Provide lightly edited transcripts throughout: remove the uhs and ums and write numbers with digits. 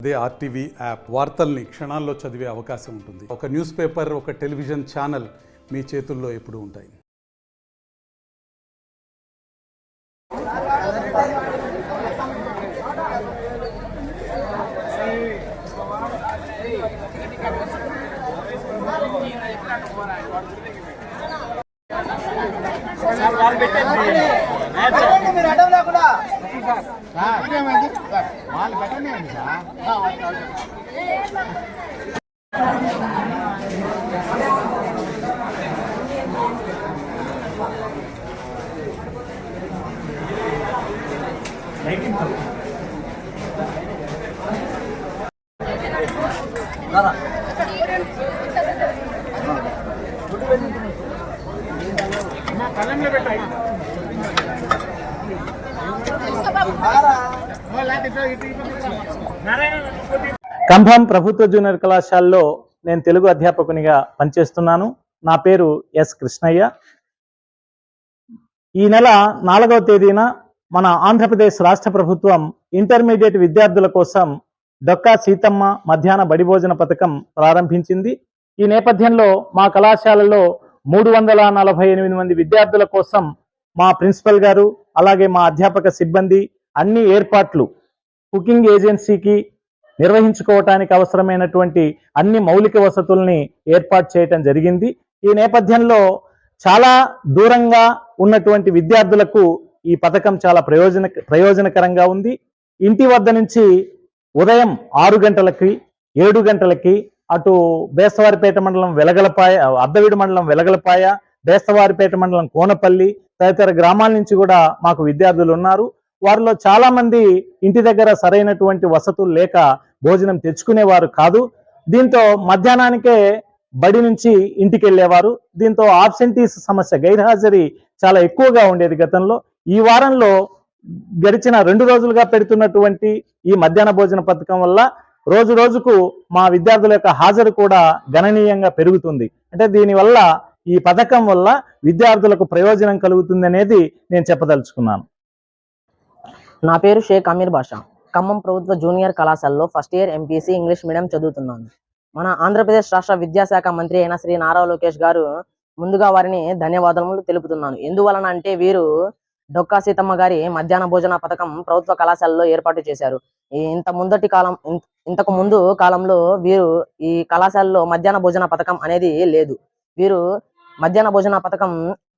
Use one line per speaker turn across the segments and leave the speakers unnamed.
అదే RTV app వార్తల్ని క్షణాల్లో చదివే అవకాశం ఉంటుంది. ఒక న్యూస్ పేపర్, ఒక టెలివిజన్ ఛానల్ మీ చేతుల్లో ఎప్పుడూ ఉంటాయి.
కంభం ప్రభుత్వ జూనియర్ కళాశాలలో నేను తెలుగు అధ్యాపకునిగా పనిచేస్తున్నాను. నా పేరు ఎస్ కృష్ణయ్య. ఈ నెల 4వ తేదీన మన ఆంధ్రప్రదేశ్ రాష్ట్ర ప్రభుత్వం ఇంటర్మీడియట్ విద్యార్థుల కోసం డొక్కా సీతమ్మ మధ్యాహ్న బడి భోజన పథకం ప్రారంభించింది. ఈ నేపథ్యంలో మా కళాశాలలో 348 మంది విద్యార్థుల కోసం మా ప్రిన్సిపల్ గారు, అలాగే మా అధ్యాపక సిబ్బంది అన్ని ఏర్పాట్లు కుకింగ్ ఏజెన్సీకి నిర్వహించుకోవటానికి అవసరమైనటువంటి అన్ని మౌలిక వసతుల్ని ఏర్పాటు చేయటం జరిగింది. ఈ నేపథ్యంలో చాలా దూరంగా ఉన్నటువంటి విద్యార్థులకు ఈ పథకం చాలా ప్రయోజనకరంగా ఉంది. ఇంటి వద్ద నుంచి ఉదయం 6 గంటలకి 7 గంటలకి అటు బేస్తవారిపేట మండలం వెలగలపాయ, అద్దవీడు మండలం వెలగలపాయ, బేస్తవారిపేట మండలం కోనపల్లి తదితర గ్రామాల నుంచి కూడా మాకు విద్యార్థులు ఉన్నారు. వారిలో చాలా మంది ఇంటి దగ్గర సరైనటువంటి వసతులు లేక భోజనం తెచ్చుకునేవారు కాదు. దీంతో మధ్యాహ్నానికే బడి నుంచి ఇంటికి వెళ్ళేవారు. దీంతో ఆబ్సెంటీస్ సమస్య, గైర్హాజరీ చాలా ఎక్కువగా ఉండేది గతంలో. ఈ వారంలో గడిచిన 2 రోజులుగా పెడుతున్నటువంటి ఈ మధ్యాహ్న భోజన పథకం వల్ల రోజు రోజుకు మా విద్యార్థుల యొక్క హాజరు కూడా గణనీయంగా పెరుగుతుంది. అంటే దీనివల్ల, ఈ పథకం వల్ల విద్యార్థులకు ప్రయోజనం కలుగుతుంది అనేది నేను చెప్పదలుచుకున్నాను.
నా పేరు షేక్ అమీర్ బాషా. ఖమ్మం ప్రభుత్వ జూనియర్ కళాశాలలో first year MPC English medium చదువుతున్నాను. మన ఆంధ్రప్రదేశ్ రాష్ట్ర విద్యాశాఖ మంత్రి అయిన శ్రీ నారా లోకేష్ గారు ముందుగా వారిని ధన్యవాదములు తెలుపుతున్నాను. ఎందువలన అంటే వీరు డొక్కా సీతమ్మ గారి మధ్యాహ్న భోజన పథకం ప్రభుత్వ కళాశాలలో ఏర్పాటు చేశారు. ఇంతకు ముందు కాలంలో వీరు ఈ కళాశాలలో మధ్యాహ్న భోజన పథకం అనేది లేదు. వీరు మధ్యాహ్న భోజన పథకం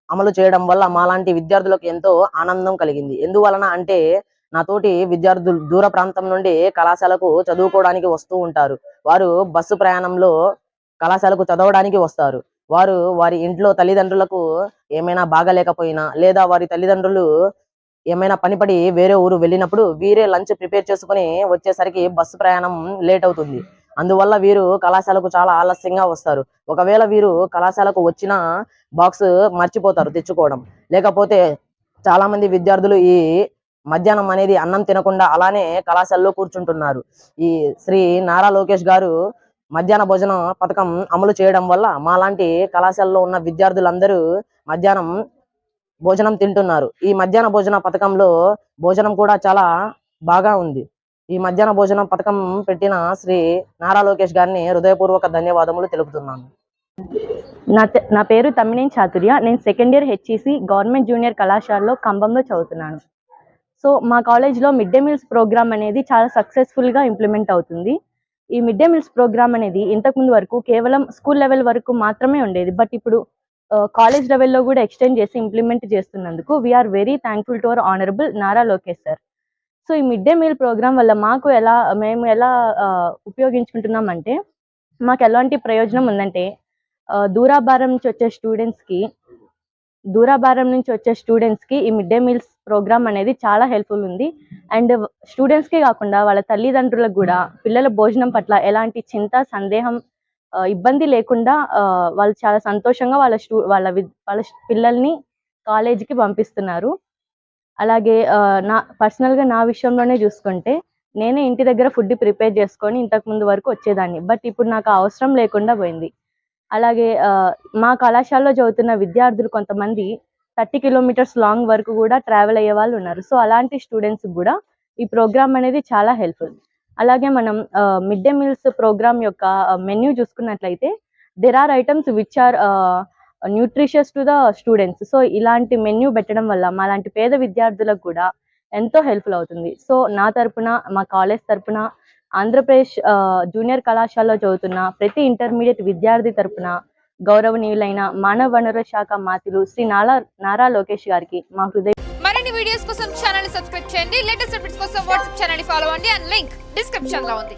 అమలు చేయడం వల్ల మాలాంటి విద్యార్థులకు ఎంతో ఆనందం కలిగింది. ఎందువలన అంటే నాతోటి విద్యార్థులు దూర ప్రాంతం నుండి కళాశాలకు చదువుకోవడానికి వస్తూ ఉంటారు. వారు బస్సు ప్రయాణంలో కళాశాలకు చదవడానికి వస్తారు. వారు వారి ఇంట్లో తల్లిదండ్రులకు ఏమైనా బాగలేకపోయినా, లేదా వారి తల్లిదండ్రులు ఏమైనా పనిపడి వేరే ఊరు వెళ్ళినప్పుడు వీరే లంచ్ ప్రిపేర్ చేసుకుని వచ్చేసరికి బస్సు ప్రయాణం లేట్ అవుతుంది. అందువల్ల వీరు కళాశాలకు చాలా ఆలస్యంగా వస్తారు. ఒకవేళ వీరు కళాశాలకు వచ్చిన బాక్స్ మర్చిపోతారు తెచ్చుకోవడం. లేకపోతే చాలా మంది విద్యార్థులు ఈ మధ్యాహ్నం అనేది అన్నం తినకుండా అలానే కళాశాలలో కూర్చుంటున్నారు. ఈ శ్రీ నారా లోకేష్ గారు మధ్యాహ్న భోజన పథకం అమలు చేయడం వల్ల మాలాంటి కళాశాలలో ఉన్న విద్యార్థులందరూ మధ్యాహ్నం భోజనం తింటున్నారు. ఈ మధ్యాహ్న భోజన పథకంలో భోజనం కూడా చాలా బాగా ఉంది. ఈ మధ్యాహ్న భోజనం పథకం పెట్టిన శ్రీ నారా లోకేష్ గారిని హృదయపూర్వక ధన్యవాదములు తెలుపుతున్నాను.
నా పేరు తమ్మినేని చాతుర్య. నేను second year HEC government junior కళాశాలలో ఖమ్మంలో చదువుతున్నాను. సో మా కాలేజ్లో మిడ్ డే మీల్స్ ప్రోగ్రామ్ అనేది చాలా సక్సెస్ఫుల్గా ఇంప్లిమెంట్ అవుతుంది. ఈ మిడ్ డే మీల్స్ ప్రోగ్రామ్ అనేది ఇంతకుముందు వరకు కేవలం స్కూల్ లెవెల్ వరకు మాత్రమే ఉండేది. బట్ ఇప్పుడు కాలేజ్ లెవెల్లో కూడా ఎక్స్టెండ్ చేసి ఇంప్లిమెంట్ చేస్తున్నందుకు we are very thankful to our honourable Nara Lokesh sir. So ఈ మిడ్ డే మీల్ ప్రోగ్రామ్ వల్ల మేము ఎలా ఉపయోగించుకుంటున్నామంటే, మాకు ఎలాంటి ప్రయోజనం ఉందంటే, దూరాభారం నుంచి వచ్చే స్టూడెంట్స్కి ఈ మిడ్ డే మీల్స్ ప్రోగ్రామ్ అనేది చాలా హెల్ప్ఫుల్ ఉంది. అండ్ స్టూడెంట్స్కే కాకుండా వాళ్ళ తల్లిదండ్రులకు కూడా పిల్లల భోజనం పట్ల ఎలాంటి చింత, సందేహం, ఇబ్బంది లేకుండా వాళ్ళు చాలా సంతోషంగా వాళ్ళ పిల్లల్ని కాలేజీకి పంపిస్తున్నారు. అలాగే పర్సనల్గా నా విషయంలోనే చూసుకుంటే, నేనే ఇంటి దగ్గర ఫుడ్ ప్రిపేర్ చేసుకొని ఇంతకుముందు వరకు వచ్చేదాన్ని. బట్ ఇప్పుడు నాకు అవసరం లేకుండా పోయింది. అలాగే మా కళాశాలలో చదువుతున్న విద్యార్థులు కొంతమంది 30 కిలోమీటర్స్ లాంగ్ వరకు కూడా ట్రావెల్ అయ్యే వాళ్ళు ఉన్నారు. సో అలాంటి స్టూడెంట్స్ కూడా ఈ ప్రోగ్రామ్ అనేది చాలా హెల్ప్ఫుల్. అలాగే మనం మిడ్ డే మీల్స్ ప్రోగ్రామ్ యొక్క మెన్యూ చూసుకున్నట్లయితే there are items which are nutritious to the students. So ఇలాంటి మెన్యూ పెట్టడం వల్ల మాలాంటి పేద విద్యార్థులకు కూడా ఎంతో హెల్ప్ఫుల్ అవుతుంది. సో నా తరపున, మా కాలేజ్ తరపున, ఆంధ్రప్రదేశ్ జూనియర్ కళాశాలలో చదువుతున్న ప్రతి ఇంటర్మీడియట్ విద్యార్థి తరపున గౌరవనీయులైన మానవ వనరుల శాఖ మాతులు శ్రీ నారా లోకేష్ గారికి మా హృదయ
మరిన్ని వీడియోస్ కోసం ఛానల్ ని సబ్స్క్రైబ్ చేయండి. లేటెస్ట్ అప్డేట్స్ కోసం వాట్సాప్ ఛానల్ ని ఫాలో అవ్వండి. అండ్ లింక్ డిస్క్రిప్షన్ లో ఉంది.